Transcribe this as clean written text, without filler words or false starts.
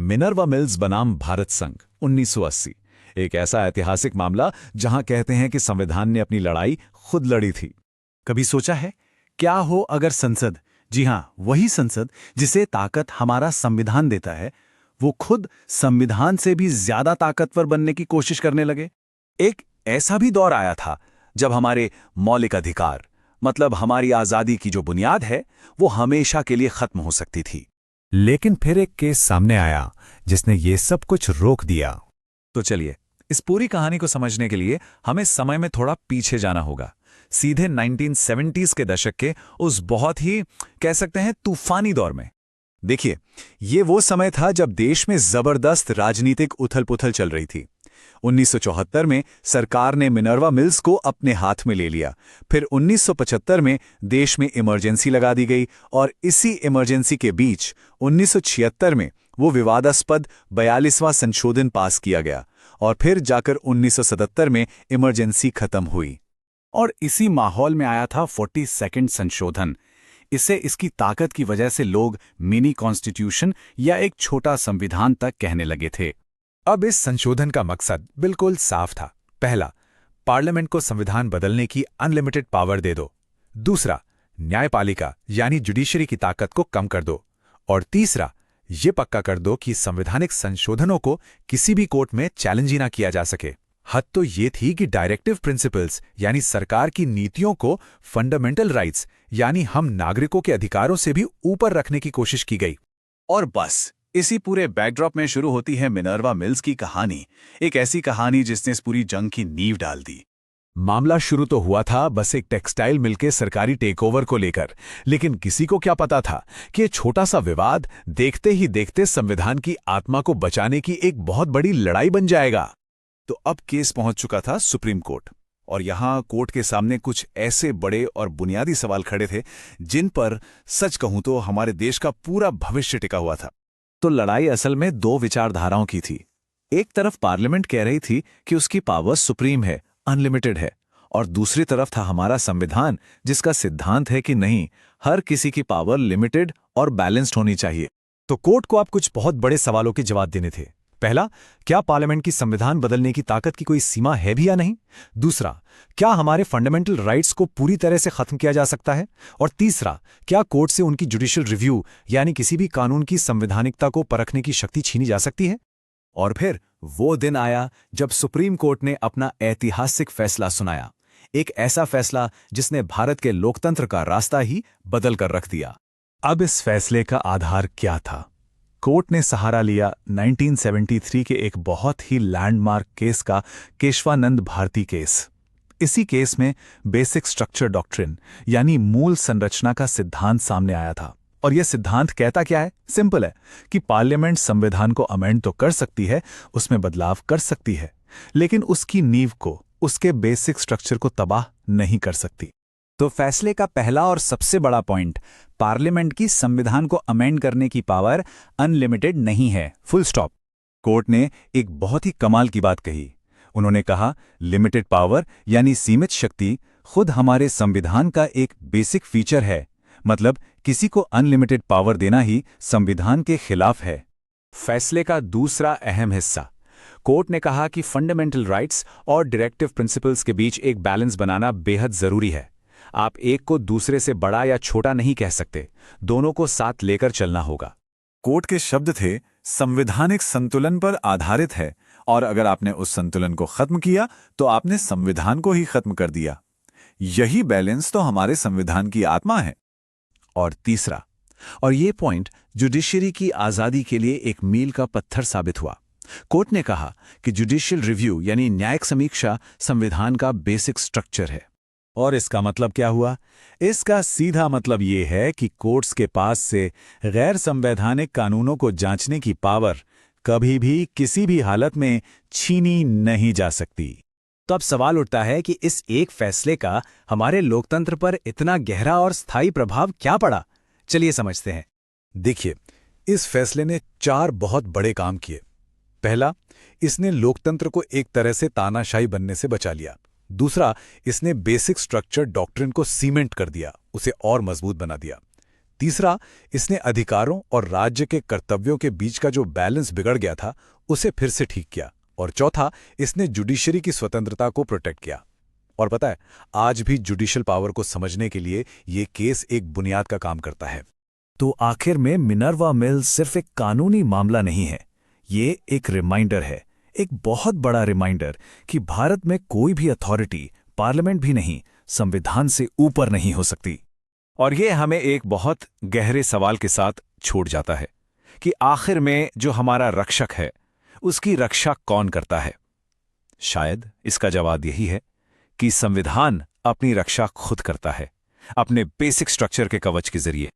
Minerva mills बनाम भारत संघ 1980। एक ऐसा ऐतिहासिक मामला जहां कहते हैं कि संविधान ने अपनी लड़ाई खुद लड़ी थी। कभी सोचा है क्या हो अगर संसद, जी हां, वही संसद जिसे ताकत हमारा संविधान देता है, वो खुद संविधान से भी ज्यादा ताकतवर बनने की कोशिश करने लगे। एक ऐसा भी दौर आया था जब हमारे मौलिक अधिकार, मतलब हमारी आजादी की जो बुनियाद है, वो हमेशा के लिए खत्म हो सकती थी। लेकिन फिर एक केस सामने आया जिसने ये सब कुछ रोक दिया। तो चलिए, इस पूरी कहानी को समझने के लिए हमें समय में थोड़ा पीछे जाना होगा, सीधे 1970s के दशक के उस बहुत ही, कह सकते हैं, तूफानी दौर में। देखिए, ये वो समय था जब देश में जबरदस्त राजनीतिक उथल-पुथल चल रही थी। 1974 में सरकार ने मिनर्वा मिल्स को अपने हाथ में ले लिया। फिर 1975 में देश में इमरजेंसी लगा दी गई और इसी इमरजेंसी के बीच 1976 में वो विवादास्पद 42वां संशोधन पास किया गया और फिर जाकर 1977 में इमरजेंसी खत्म हुई। और इसी माहौल में आया था 42वां संशोधन। इसे इसकी ताकत की वजह से लोग मिनी कॉन्स्टिट्यूशन या एक छोटा संविधान तक कहने लगे थे। अब इस संशोधन का मकसद बिल्कुल साफ था। पहला, पार्लियामेंट को संविधान बदलने की अनलिमिटेड पावर दे दो। दूसरा, न्यायपालिका यानी जुडिशरी की ताकत को कम कर दो। और तीसरा, ये पक्का कर दो कि संवैधानिक संशोधनों को किसी भी कोर्ट में चैलेंज ही ना किया जा सके। हद तो ये थी कि डायरेक्टिव प्रिंसिपल्स यानी सरकार की नीतियों को फंडामेंटल राइट्स यानी हम नागरिकों के अधिकारों से भी ऊपर रखने की कोशिश की गई। और बस इसी पूरे बैकड्रॉप में शुरू होती है मिनर्वा मिल्स की कहानी, एक ऐसी कहानी जिसने इस पूरी जंग की नींव डाल दी। मामला शुरू तो हुआ था बस एक टेक्सटाइल मिल के सरकारी टेकओवर को लेकर, लेकिन किसी को क्या पता था कि ये छोटा सा विवाद देखते ही देखते संविधान की आत्मा को बचाने की एक बहुत बड़ी लड़ाई बन जाएगा। तो अब केस पहुंच चुका था सुप्रीम कोर्ट, और यहां कोर्ट के सामने कुछ ऐसे बड़े और बुनियादी सवाल खड़े थे जिन पर सच कहूं तो हमारे देश का पूरा भविष्य टिका हुआ था। तो लड़ाई असल में दो विचारधाराओं की थी। एक तरफ पार्लियामेंट कह रही थी कि उसकी पावर सुप्रीम है, अनलिमिटेड है, और दूसरी तरफ था हमारा संविधान जिसका सिद्धांत है कि नहीं, हर किसी की पावर लिमिटेड और बैलेंस्ड होनी चाहिए। तो कोर्ट को अब कुछ बहुत बड़े सवालों के जवाब देने थे। पहला, क्या पार्लियामेंट की संविधान बदलने की ताकत की कोई सीमा है भी या नहीं? दूसरा, क्या हमारे फंडामेंटल राइट्स को पूरी तरह से खत्म किया जा सकता है? और तीसरा, क्या कोर्ट से उनकी जुडिशियल रिव्यू यानी किसी भी कानून की संवैधानिकता को परखने की शक्ति छीनी जा सकती है? और फिर वो दिन आया जब सुप्रीम कोर्ट ने अपना ऐतिहासिक फैसला सुनाया, एक ऐसा फैसला जिसने भारत के लोकतंत्र का रास्ता ही बदल कर रख दिया। अब इस फैसले का आधार क्या था? कोर्ट ने सहारा लिया 1973 के एक बहुत ही लैंडमार्क केस का, केशवानंद भारती केस। इसी केस में बेसिक स्ट्रक्चर डॉक्ट्रिन यानी मूल संरचना का सिद्धांत सामने आया था। और यह सिद्धांत कहता क्या है? सिंपल है कि पार्लियामेंट संविधान को अमेंड तो कर सकती है, उसमें बदलाव कर सकती है, लेकिन उसकी नींव को, उसके बेसिक स्ट्रक्चर को तबाह नहीं कर सकती। तो फैसले का पहला और सबसे बड़ा पॉइंट, पार्लियामेंट की संविधान को अमेंड करने की पावर अनलिमिटेड नहीं है, फुल स्टॉप। कोर्ट ने एक बहुत ही कमाल की बात कही। उन्होंने कहा, लिमिटेड पावर यानी सीमित शक्ति खुद हमारे संविधान का एक बेसिक फीचर है, मतलब किसी को अनलिमिटेड पावर देना ही संविधान के खिलाफ है। फैसले का दूसरा अहम हिस्सा, कोर्ट ने कहा कि फंडामेंटल राइट्स और डायरेक्टिव प्रिंसिपल्स के बीच एक बैलेंस बनाना बेहद जरूरी है। आप एक को दूसरे से बड़ा या छोटा नहीं कह सकते, दोनों को साथ लेकर चलना होगा। कोर्ट के शब्द थे, संवैधानिक संतुलन पर आधारित है, और अगर आपने उस संतुलन को खत्म किया तो आपने संविधान को ही खत्म कर दिया। यही बैलेंस तो हमारे संविधान की आत्मा है। और तीसरा, और ये पॉइंट जुडिशरी की आजादी के लिए एक मील का पत्थर साबित हुआ। कोर्ट ने कहा कि जुडिशियल रिव्यू यानी न्यायिक समीक्षा संविधान का बेसिक स्ट्रक्चर है। और इसका मतलब क्या हुआ? इसका सीधा मतलब ये है कि कोर्ट्स के पास से गैर संवैधानिक कानूनों को जांचने की पावर कभी भी किसी भी हालत में छीनी नहीं जा सकती। तो अब सवाल उठता है कि इस एक फैसले का हमारे लोकतंत्र पर इतना गहरा और स्थायी प्रभाव क्या पड़ा? चलिए समझते हैं। देखिए, इस फैसले ने 4 बहुत बड़े काम किए। पहला, इसने लोकतंत्र को एक तरह से तानाशाही बनने से बचा लिया। दूसरा, इसने बेसिक स्ट्रक्चर डॉक्ट्रिन को सीमेंट कर दिया, उसे और मजबूत बना दिया। तीसरा, इसने अधिकारों और राज्य के कर्तव्यों के बीच का जो बैलेंस बिगड़ गया था उसे फिर से ठीक किया। और चौथा, इसने जुडिशरी की स्वतंत्रता को प्रोटेक्ट किया। और पता है, आज भी जुडिशियल पावर को समझने के लिए ये केस एक बुनियाद का काम करता है। तो आखिर में मिनर्वा मिल्स सिर्फ एक कानूनी मामला नहीं है, ये एक रिमाइंडर है, एक बहुत बड़ा रिमाइंडर कि भारत में कोई भी अथॉरिटी, पार्लियामेंट भी नहीं, संविधान से ऊपर नहीं हो सकती। और ये हमें एक बहुत गहरे सवाल के साथ छोड़ जाता है कि आखिर में जो हमारा रक्षक है, उसकी रक्षा कौन करता है? शायद इसका जवाब यही है कि संविधान अपनी रक्षा खुद करता है, अपने बेसिक स्ट्रक्चर के कवच के जरिए।